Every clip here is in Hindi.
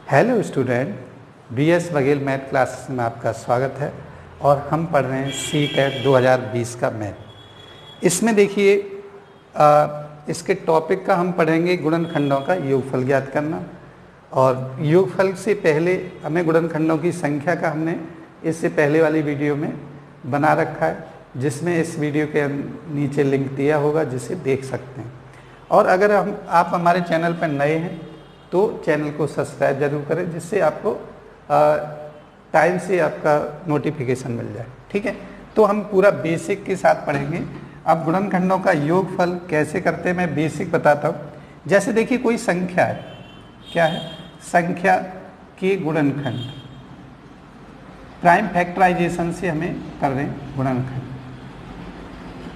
Hello student, BS Baghel math classes में आपका स्वागत है और हम पढ़ रहे हैं सी-टेट 2020 का मैथ। इसमें देखिए इसके टॉपिक का हम पढ़ेंगे गुणनखंडों का योगफल ज्ञात करना। और योगफल से पहले हमें गुणनखंडों की संख्या का हमने इससे पहले वाली वीडियो में बना रखा है, जिसमें इस वीडियो के नीचे लिंक दिया होगा जिसे देख सकते हैं। और अगर आप हमारे चैनल पर नए हैं तो चैनल को सब्सक्राइब जरूर करें, जिससे आपको टाइम से आपका नोटिफिकेशन मिल जाए। ठीक है, तो हम पूरा बेसिक के साथ पढ़ेंगे। अब गुणनखंडों का योगफल कैसे करते हैं मैं बेसिक बताता हूँ। जैसे देखिए कोई संख्या है, क्या है, संख्या के गुणनखंड, प्राइम फैक्टराइजेशन से हमें कर रहे हैं गुणनखंड।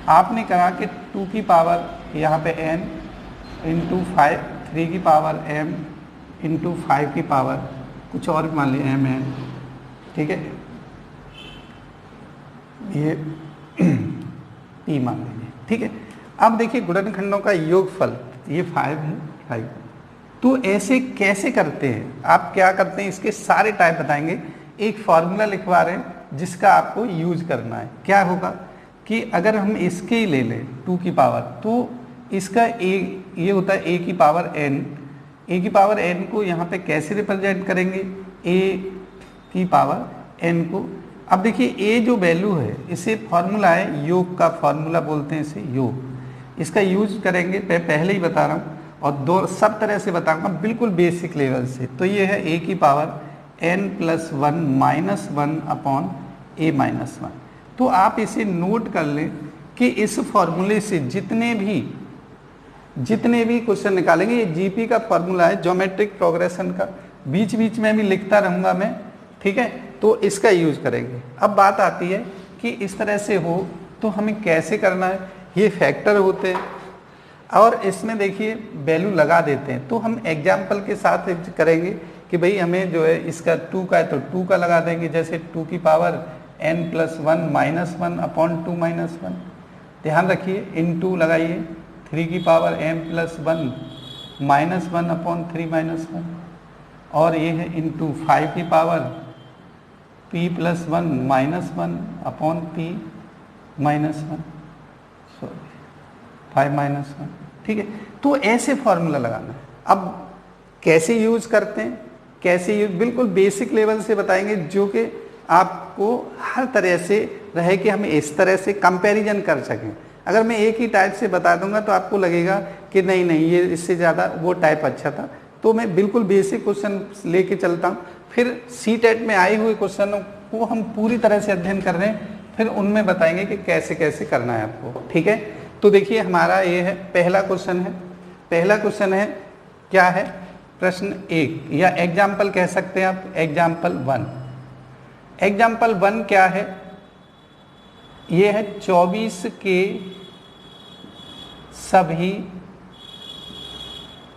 आपने कहा कि 2 की पावर यहाँ पे n इंटू 5, 3 की पावर m इंटू 5 की पावर कुछ और मान ली m n, ठीक है, ये p मान लीजिए। ठीक है, अब देखिए गुणनखंडों का योगफल ये 5 है, 5। तो ऐसे कैसे करते हैं, आप क्या करते हैं, इसके सारे टाइप बताएंगे। एक फॉर्मूला लिखवा रहे हैं जिसका आपको यूज करना है। क्या होगा कि अगर हम इसके ही ले लें 2 की पावर, तो इसका ये होता है a की पावर n। a की पावर n को यहाँ पे कैसे रिप्रेजेंट करेंगे, a की पावर n को। अब देखिए a जो वैल्यू है, इसे फॉर्मूला है योग का, फॉर्मूला बोलते हैं इसे योग। इसका यूज करेंगे, पहले ही बता रहा हूँ और दो सब तरह से बताऊंगा, बिल्कुल बेसिक लेवल से। तो ये है a की पावर n+1 -1 अपॉन a -1। तो आप इसे नोट कर लें कि इस फॉर्मूले से जितने भी क्वेश्चन निकालेंगे, ये जीपी का फॉर्मूला है, ज्योमेट्रिक प्रोग्रेशन का, बीच बीच में भी लिखता रहूँगा मैं। ठीक है, तो इसका यूज करेंगे। अब बात आती है कि इस तरह से हो तो हमें कैसे करना है। ये फैक्टर होते हैं और इसमें देखिए वैल्यू लगा देते हैं। तो हम एग्जाम्पल के साथ करेंगे कि भाई हमें जो है इसका 2 का है तो 2 का लगा देंगे। जैसे 2 की पावर n+1 -1 अपॉन 2 -1, ध्यान रखिए, इंटू लगाइए 3 की पावर m+1 -1 अपॉन 3 -1, और ये है इंटू 5 की power p+1 -1 upon p -1, sorry 5 -1। ठीक है, तो ऐसे फॉर्मूला लगाना है। अब कैसे यूज करते हैं, कैसे यूज, बिल्कुल बेसिक लेवल से बताएंगे, जो कि आपको हर तरह से रहे कि हम इस तरह से कंपैरिजन कर सकें। अगर मैं एक ही टाइप से बता दूंगा तो आपको लगेगा कि नहीं ये इससे ज़्यादा वो टाइप अच्छा था। तो मैं बिल्कुल बेसिक क्वेश्चन लेके चलता हूँ, फिर सी-टेट में आए हुए क्वेश्चनों को हम पूरी तरह से अध्ययन कर रहे हैं, फिर उनमें बताएंगे कि कैसे कैसे करना है आपको। ठीक है, तो देखिए हमारा ये है पहला क्वेश्चन है। पहला क्वेश्चन है, क्या है, प्रश्न 1 या एग्जाम्पल कह सकते हैं आप, एग्जाम्पल 1। एग्जाम्पल 1 क्या है, ये है 24 के सभी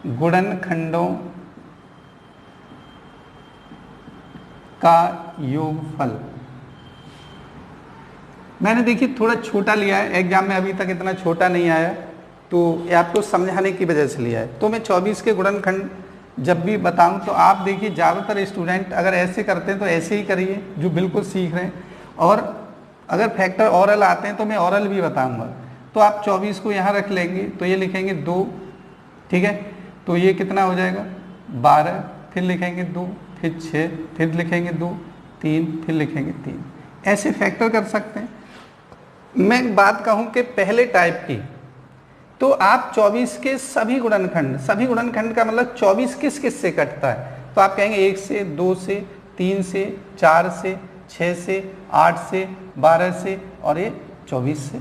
गुणनखंडों का योगफल। मैंने देखिए थोड़ा छोटा लिया है, एग्जाम में अभी तक इतना छोटा नहीं आया, तो ये आपको समझाने की वजह से लिया है। तो मैं 24 के गुणनखंड जब भी बताऊं तो आप देखिए ज़्यादातर स्टूडेंट अगर ऐसे करते हैं तो ऐसे ही करिए जो बिल्कुल सीख रहे हैं, और अगर फैक्टर ऑरल आते हैं तो मैं ऑरल भी बताऊंगा। तो आप 24 को यहाँ रख लेंगे तो ये लिखेंगे 2, ठीक है, तो ये कितना हो जाएगा 12, फिर लिखेंगे 2, फिर 6, फिर लिखेंगे 2, 3, फिर लिखेंगे 3। ऐसे फैक्टर कर सकते हैं। मैं बात कहूँ कि पहले टाइप की, तो आप 24 के सभी गुणनखंड का मतलब 24 किस किस से कटता है, तो आप कहेंगे 1 से, 2 से, 3 से, 4 से, 6 से, 8 से, 12 से और ये 24 से।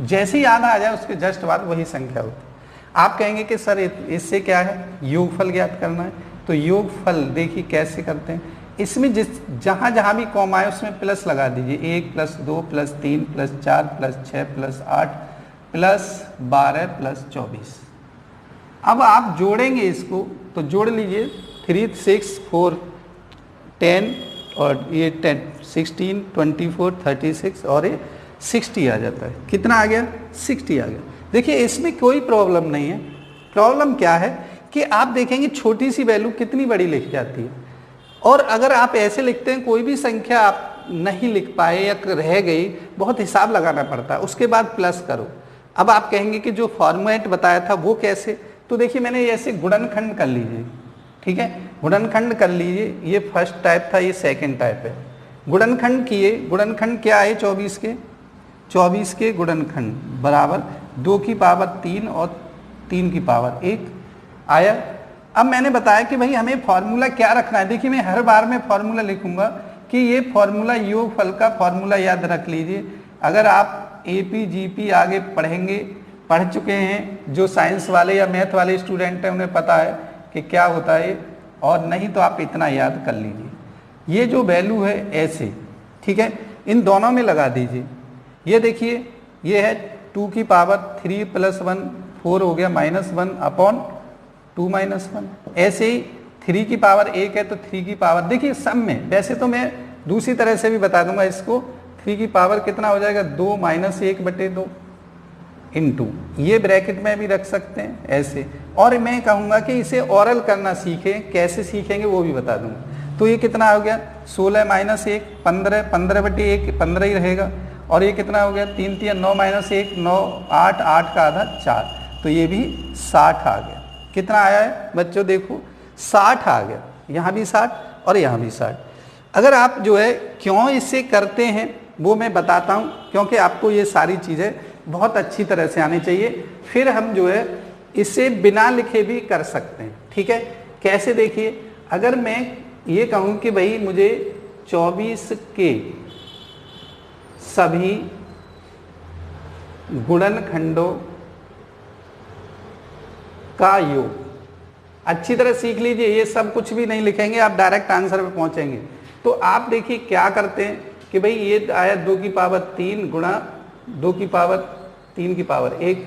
जैसे ही याद आ जाए उसके जस्ट बाद वही संख्या होती है। आप कहेंगे कि सर इससे क्या है, योगफल ज्ञात करना है। तो योगफल देखिए कैसे करते हैं, इसमें जहाँ भी कॉमा आए उसमें प्लस लगा दीजिए, 1 + 2 + 3 + 4 + 6 + 8 + 12 + 24। अब आप जोड़ेंगे इसको तो जोड़ लीजिए 3, 6, 4, 10 और ये 10, 16, 24, 36 और ये 60 आ जाता है। कितना आ गया, 60 आ गया। देखिए इसमें कोई प्रॉब्लम नहीं है। प्रॉब्लम क्या है कि आप देखेंगे छोटी सी वैल्यू कितनी बड़ी लिख जाती है। और अगर आप ऐसे लिखते हैं, कोई भी संख्या आप नहीं लिख पाए या रह गई, बहुत हिसाब लगाना पड़ता है, उसके बाद प्लस करो। अब आप कहेंगे कि जो फॉर्मेट बताया था वो कैसे, तो देखिए मैंने ऐसे गुणनखंड कर लीजिए, ठीक है, गुणनखंड कर लीजिए। ये फर्स्ट टाइप था, ये सेकंड टाइप है। गुणनखंड किए, गुणनखंड क्या है 24 के गुणनखंड बराबर 2 की पावर 3 और 3 की पावर 1 आया। अब मैंने बताया कि भाई हमें फॉर्मूला क्या रखना है। देखिए मैं हर बार में फॉर्मूला लिखूंगा कि ये फॉर्मूला योगफल का फॉर्मूला याद रख लीजिए। अगर आप एपी जीपी आगे पढ़ चुके हैं, जो साइंस वाले या मैथ वाले स्टूडेंट हैं उन्हें पता है कि क्या होता है, और नहीं तो आप इतना याद कर लीजिए। ये जो वैल्यू है ऐसे, ठीक है, इन दोनों में लगा दीजिए। ये देखिए ये है 2 की पावर 3 प्लस 1 4 हो गया -1 अपॉन 2 - 1। ऐसे ही 3 की पावर 1 है तो 3 की पावर, देखिए सब में, वैसे तो मैं दूसरी तरह से भी बता दूंगा इसको, 3 की पावर कितना हो जाएगा 2 - 1/2 इंटू, ये ब्रैकेट में भी रख सकते हैं ऐसे। और मैं कहूँगा कि इसे ओरल करना सीखें, कैसे सीखेंगे वो भी बता दूंगा। तो ये कितना हो गया 16 - 1 15, 15/1 15 ही रहेगा। और ये कितना हो गया 3 3 9 - 1 9 8 8 का आधा 4, तो ये भी 60 आ गया। कितना आया है बच्चों, देखो 60 आ गया, यहाँ भी 60 और यहाँ भी 60। अगर आप जो है क्यों इसे करते हैं वो मैं बताता हूँ, क्योंकि आपको ये सारी चीज़ें बहुत अच्छी तरह से आनी चाहिए। फिर हम जो है इसे बिना लिखे भी कर सकते हैं, ठीक है। कैसे, देखिए अगर मैं ये कहूँ कि भाई मुझे 24 के सभी गुणनखंडों का योग, अच्छी तरह सीख लीजिए, ये सब कुछ भी नहीं लिखेंगे, आप डायरेक्ट आंसर पे पहुंचेंगे। तो आप देखिए क्या करते हैं कि भाई ये आया 2 की पावर 3 गुणा 2 की पावर 3 की पावर 1।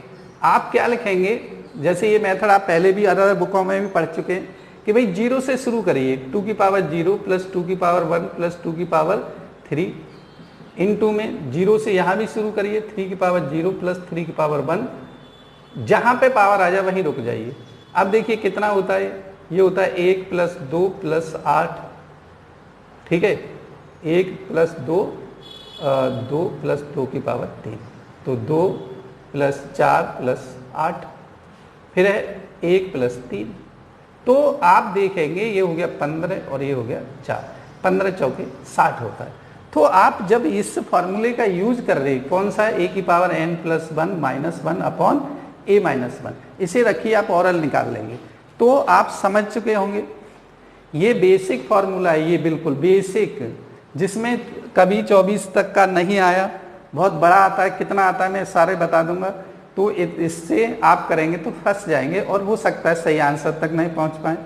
आप क्या लिखेंगे, जैसे ये मेथड आप पहले भी अलग अलग बुकों में भी पढ़ चुके हैं कि भाई 0 से शुरू करिए, 2 की पावर 0 प्लस 2 की पावर 1 प्लस 2 की पावर 3 इनटू में 0 से यहाँ भी शुरू करिए, 3 की पावर 0 प्लस 3 की पावर 1, जहाँ पे पावर आ जाए वहीं रुक जाइए। अब देखिए कितना होता है, ये होता है 1 प्लस 2 प्लस 8, ठीक है, 1 प्लस 2 2 प्लस 2 की पावर 3, तो 2 प्लस 4 प्लस 8, फिर है 1 प्लस 3। तो आप देखेंगे ये हो गया 15 और ये हो गया 4, 15 चौके 60 होता है। तो आप जब इस फॉर्मूले का यूज कर रहे हैं, कौन सा है, ए की power n plus 1 minus 1 upon a minus 1, इसे रखिए आप ओरल निकाल लेंगे तो आप समझ चुके होंगे। ये बेसिक फॉर्मूला है, ये बिल्कुल बेसिक, जिसमें कभी 24 तक का नहीं आया, बहुत बड़ा आता है, कितना आता है मैं सारे बता दूंगा। तो इससे आप करेंगे तो फंस जाएंगे और हो सकता है सही आंसर तक नहीं पहुंच पाए।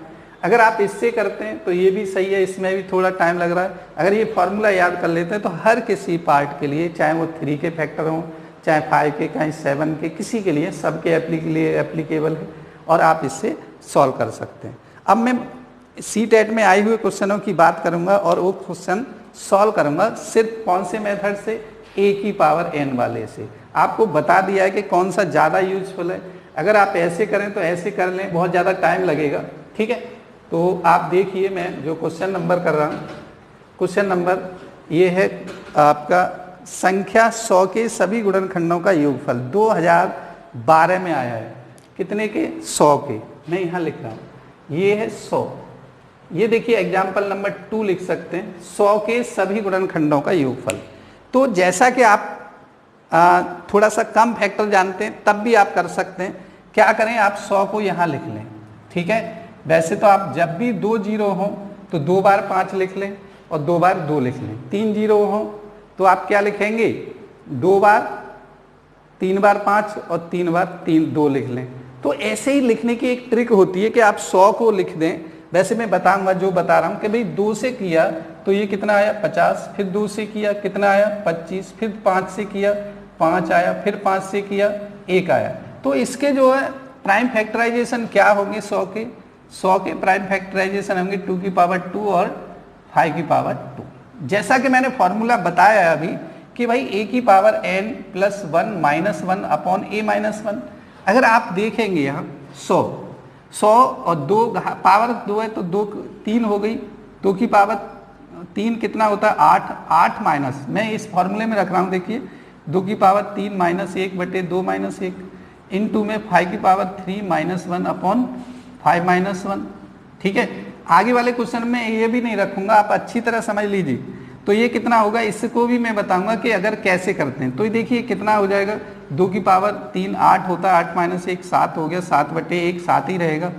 अगर आप इससे करते हैं तो ये भी सही है, इसमें भी थोड़ा टाइम लग रहा है। अगर ये फॉर्मूला याद कर लेते हैं तो हर किसी पार्ट के लिए, चाहे वो 3 के फैक्टर हों, चाहे 5 के, चाहे 7 के, किसी के लिए, सबके लिए एप्लीकेबल है और आप इससे सॉल्व कर सकते हैं। अब मैं CTET में आए हुए क्वेश्चनों की बात करूंगा और वो क्वेश्चन सॉल्व करूंगा सिर्फ कौन से मेथड से, a की पावर n वाले से। आपको बता दिया है कि कौन सा ज़्यादा यूजफुल है। अगर आप ऐसे करें तो ऐसे कर लें, बहुत ज़्यादा टाइम लगेगा, ठीक है। तो आप देखिए मैं जो क्वेश्चन नंबर कर रहा हूँ, क्वेश्चन नंबर ये है आपका, संख्या 100 के सभी गुणनखंडों का योगफल 2012 में आया है। कितने के, 100 के, मैं यहाँ लिख रहा हूँ, ये है 100। ये देखिए एग्जाम्पल नंबर 2 लिख सकते हैं, 100 के सभी गुणनखंडों का योगफल। तो जैसा कि आप थोड़ा सा कम फैक्टर जानते हैं तब भी आप कर सकते हैं। क्या करें, आप 100 को यहाँ लिख लें, ठीक है। वैसे तो आप जब भी 2 जीरो हो तो 2 बार 5 लिख लें और 2 बार 2 लिख लें। 3 जीरो हो तो आप क्या लिखेंगे, 2 बार 3 बार 5 और 3 बार 2 लिख लें। तो ऐसे ही लिखने की एक ट्रिक होती है कि आप 100 को लिख दें। वैसे मैं बताऊंगा, जो बता रहा हूँ कि भाई 2 से किया तो ये कितना आया 50, फिर 2 से किया कितना आया 25, फिर 5 से किया 5 आया, फिर 5 से किया 1 आया। तो इसके जो है प्राइम फैक्टराइजेशन क्या होंगे, 100 के प्राइम फैक्टराइजेशन होंगे 2 की पावर 2 और 5 की पावर 2। जैसा कि मैंने फॉर्मूला बताया है अभी कि भाई a की power n plus 1 minus 1 upon a minus 1। अगर आप देखेंगे यहाँ 100 और 2 पावर 2 है तो 2 3 हो गई, 2 की पावर 3 कितना होता है 8, 8 माइनस, मैं इस फॉर्मूले में रख रहा हूँ, देखिए 2 की पावर 3 माइनस 1 बटे 2 माइनस 1 इंटू में 5 की पावर 3 माइनस 1 अपॉन 5 माइनस 1। ठीक है, आगे वाले क्वेश्चन में ये भी नहीं रखूंगा, आप अच्छी तरह समझ लीजिए। तो ये कितना होगा इसको भी मैं बताऊंगा कि अगर कैसे करते हैं। तो ये देखिए कितना हो जाएगा, 2 की पावर 3 8 होता है, 8 माइनस 1 7 हो गया, 7 बटे 1 7 ही रहेगा।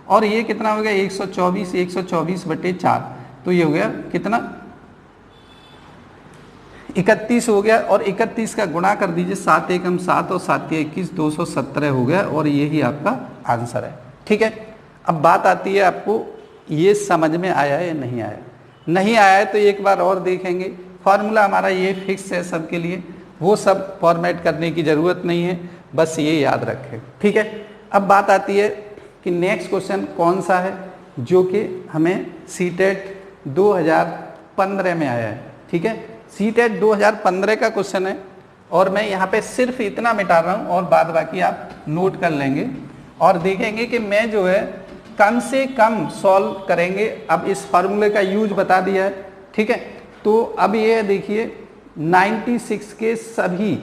और ये कितना हो गया 124 बटे 4, तो ये हो गया कितना 31 हो गया। और 31 का गुणा कर दीजिए, 7 एकम 7 और 7 21 217 हो गया, और यही आपका आंसर है। ठीक है, अब बात आती है आपको ये समझ में आया है या नहीं आया। नहीं आया है तो एक बार और देखेंगे। फॉर्मूला हमारा ये फिक्स है सबके लिए, वो सब फॉर्मेट करने की ज़रूरत नहीं है, बस ये याद रखें। ठीक है, अब बात आती है कि नेक्स्ट क्वेश्चन कौन सा है, जो कि हमें सीटेट 2015 में आया है। ठीक है, सीटेट 2015 का क्वेश्चन है, और मैं यहाँ पे सिर्फ इतना मिटा रहा हूँ और बाद बाकी आप नोट कर लेंगे और देखेंगे कि मैं जो है कम से कम सॉल्व करेंगे। अब इस फार्मूले का यूज बता दिया है। ठीक है, तो अब ये देखिए 96 के सभी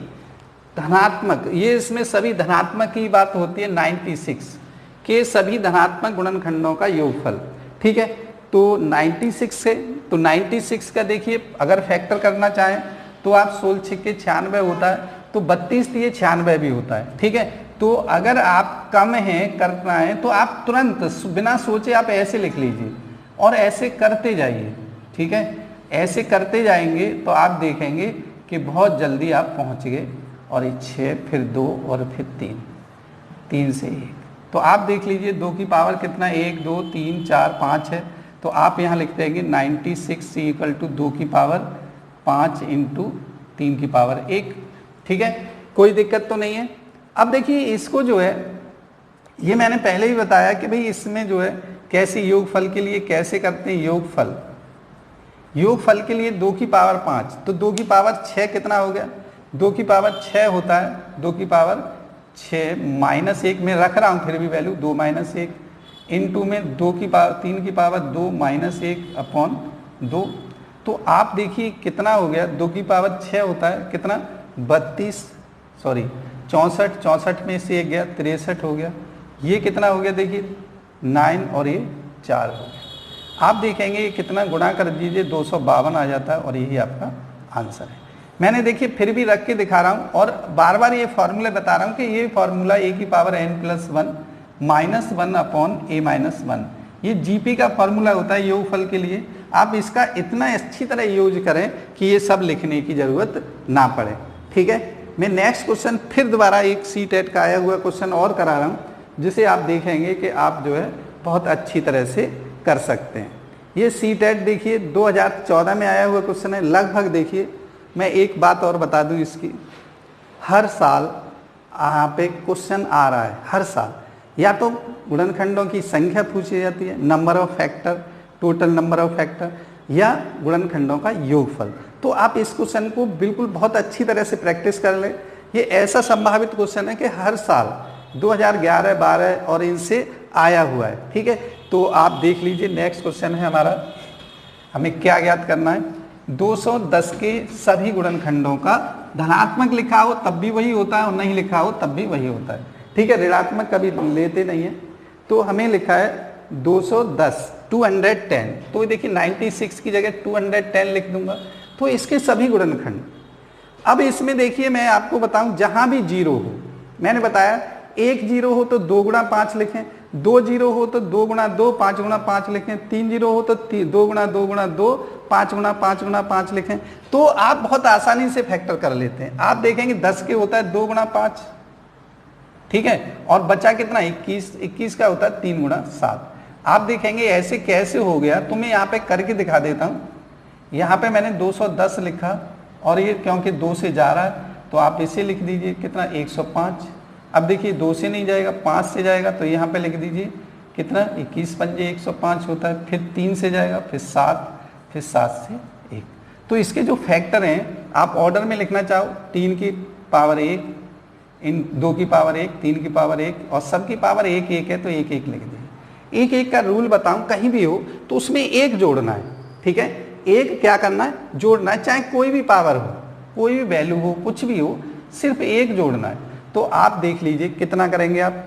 धनात्मक, ये इसमें सभी धनात्मक की बात होती है, 96 के सभी धनात्मक गुणनखंडों का योगफल। ठीक है, तो 96 से, तो 96 का देखिए अगर फैक्टर करना चाहें तो आप 16 छक्के 96 होता है, तो 32 दिए 96 भी होता है। ठीक है, तो अगर आप कम हैं करना है तो आप तुरंत बिना सोचे आप ऐसे लिख लीजिए और ऐसे करते जाइए। ठीक है, ऐसे करते जाएंगे तो आप देखेंगे कि बहुत जल्दी आप पहुंच गए। और ये 6 फिर 2 और फिर 3, 3 से 1, तो आप देख लीजिए 2 की पावर कितना 1 2 3 4 5 है, तो आप यहाँ लिख देंगे 96 इक्वल टू 2 की पावर 5 इंटू 3 की पावर 1। ठीक है, कोई दिक्कत तो नहीं है। अब देखिए इसको जो है, ये मैंने पहले ही बताया कि भाई इसमें जो है कैसे योगफल के लिए कैसे करते हैं योगफल। योगफल के लिए 2 की पावर 5, तो 2 की पावर 6 कितना हो गया, 2 की पावर 6 होता है, 2 की पावर 6 माइनस 1 में रख रहा हूँ फिर भी वैल्यू 2 माइनस 1 इंटू में 2 की पावर 3 की पावर 2 माइनस 1 अपॉन 2। तो आप देखिए कितना हो गया, 2 की पावर 6 होता है कितना 64 में से 1 गया 63 हो गया। ये कितना हो गया देखिए 9 और ये 4 हो गया। आप देखेंगे ये कितना गुणा कर दीजिए 252 आ जाता है, और यही आपका आंसर है। मैंने देखिए फिर भी रख के दिखा रहा हूँ और बार बार ये फॉर्मूले बता रहा हूँ कि ये फॉर्मूला a की पावर n+1 -1 अपॉन a -1, ये जीपी का फॉर्मूला होता है योगफल के लिए। आप इसका इतना अच्छी तरह यूज करें कि ये सब लिखने की जरूरत ना पड़े। ठीक है, मैं नेक्स्ट क्वेश्चन फिर दोबारा एक सीटेट का आया हुआ क्वेश्चन और करा रहा हूँ, जिसे आप देखेंगे कि आप जो है बहुत अच्छी तरह से कर सकते हैं। ये सीटेट देखिए 2014 में आया हुआ क्वेश्चन है। लगभग देखिए मैं एक बात और बता दूं इसकी, हर साल यहाँ पे क्वेश्चन आ रहा है, हर साल या तो गुणनखंडों की संख्या पूछी जाती है, number of factor, total number of factor, या गुणनखंडों का योगफल। तो आप इस क्वेश्चन को बिल्कुल बहुत अच्छी तरह से प्रैक्टिस कर लें। ये ऐसा संभावित क्वेश्चन है कि हर साल 2011, 12 और इनसे आया हुआ है। ठीक है, तो आप देख लीजिए नेक्स्ट क्वेश्चन है हमारा, हमें क्या ज्ञात करना है, 210 के सभी गुणनखंडों का धनात्मक लिखा हो तब भी वही होता है और नहीं लिखा हो तब भी वही होता है। ठीक है, ऋणात्मक कभी लेते नहीं है। तो हमें लिखा है 210 210, तो देखिए 96 की जगह 210 लिख दूंगा, तो इसके सभी गुणनखंड। अब इसमें देखिए मैं आपको बताऊं जहां भी जीरो हो, मैंने बताया 1 जीरो हो तो 2 गुणा 5 लिखें, 2 जीरो हो तो 2 गुणा 2 5 गुणा 5 लिखें, 3 जीरो हो तो 2 गुणा 2 गुणा 2 5 गुणा 5 गुणा 5 लिखें। तो आप बहुत आसानी से फैक्टर कर लेते हैं। आप देखेंगे 10 के होता है 2 गुणा 5, ठीक है, और बचा कितना 21 का होता है 3 गुणा 7। आप देखेंगे ऐसे कैसे हो गया, तो मैं यहाँ पे करके दिखा देता हूँ। यहाँ पे मैंने 210 लिखा और ये क्योंकि 2 से जा रहा है तो आप इसे लिख दीजिए कितना 105। अब देखिए 2 से नहीं जाएगा 5 से जाएगा, तो यहाँ पे लिख दीजिए कितना 21 पंजे 105 होता है, फिर 3 से जाएगा, फिर 7, फिर 7 से 1। तो इसके जो फैक्टर हैं आप ऑर्डर में लिखना चाहो, 3 की पावर 1, इन 2 की पावर 1, 3 की पावर 1 और सब की पावर 1 1 है तो 1 1 लिख दें। 1 1 का रूल बताऊं, कहीं भी हो तो उसमें 1 जोड़ना है। ठीक है। एक क्या करना है, जोड़ना है, चाहे कोई भी पावर हो, कोई भी वैल्यू हो, कुछ भी हो, सिर्फ एक जोड़ना है। तो आप देख लीजिए कितना करेंगे आप,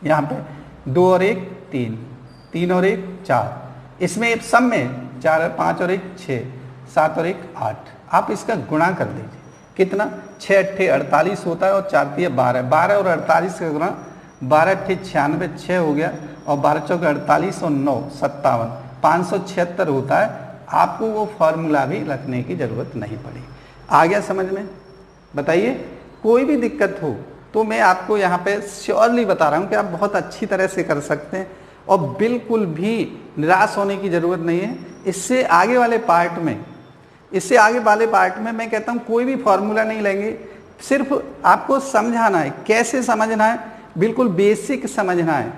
यहाँ पे 2 और 1 3, 3 और 1 4, इसमें सब में 4 और 5 और 1 6, 7 और 1 8, आप इसका गुणा कर दीजिए, कितना 6 अट्ठे 48 होता है और 4 तिये 12, 12 और 48 का गुणा, 12 अट्ठे 96, 6 हो गया, और 12 चौके 48 और 9 57, 576 होता है। आपको वो फॉर्मूला भी रखने की ज़रूरत नहीं पड़ी। आ गया समझ में? बताइए, कोई भी दिक्कत हो तो मैं आपको यहाँ पे श्योरली बता रहा हूँ कि आप बहुत अच्छी तरह से कर सकते हैं और बिल्कुल भी निराश होने की ज़रूरत नहीं है। इससे आगे वाले पार्ट में मैं कहता हूँ कोई भी फॉर्मूला नहीं लेंगे, सिर्फ आपको समझाना है, कैसे समझना है, बिल्कुल बेसिक समझना है।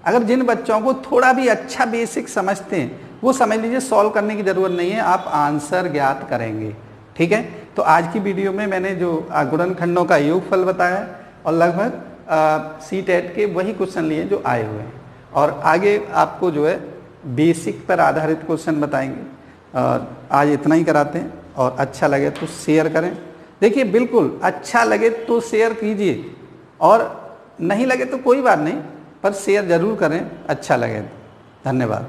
अगर जिन बच्चों को थोड़ा भी अच्छा बेसिक समझते हैं वो समझ लीजिए, सॉल्व करने की ज़रूरत नहीं है, आप आंसर ज्ञात करेंगे। ठीक है, तो आज की वीडियो में मैंने जो गुणनखंडों का योगफल बताया है और लगभग CTET के वही क्वेश्चन लिए जो आए हुए हैं, और आगे आपको जो है बेसिक पर आधारित क्वेश्चन बताएंगे। आज इतना ही कराते हैं, और अच्छा लगे तो शेयर करें। देखिए, बिल्कुल अच्छा लगे तो शेयर कीजिए, और नहीं लगे तो कोई बात नहीं, पर शेयर ज़रूर करें, अच्छा लगे। धन्यवाद।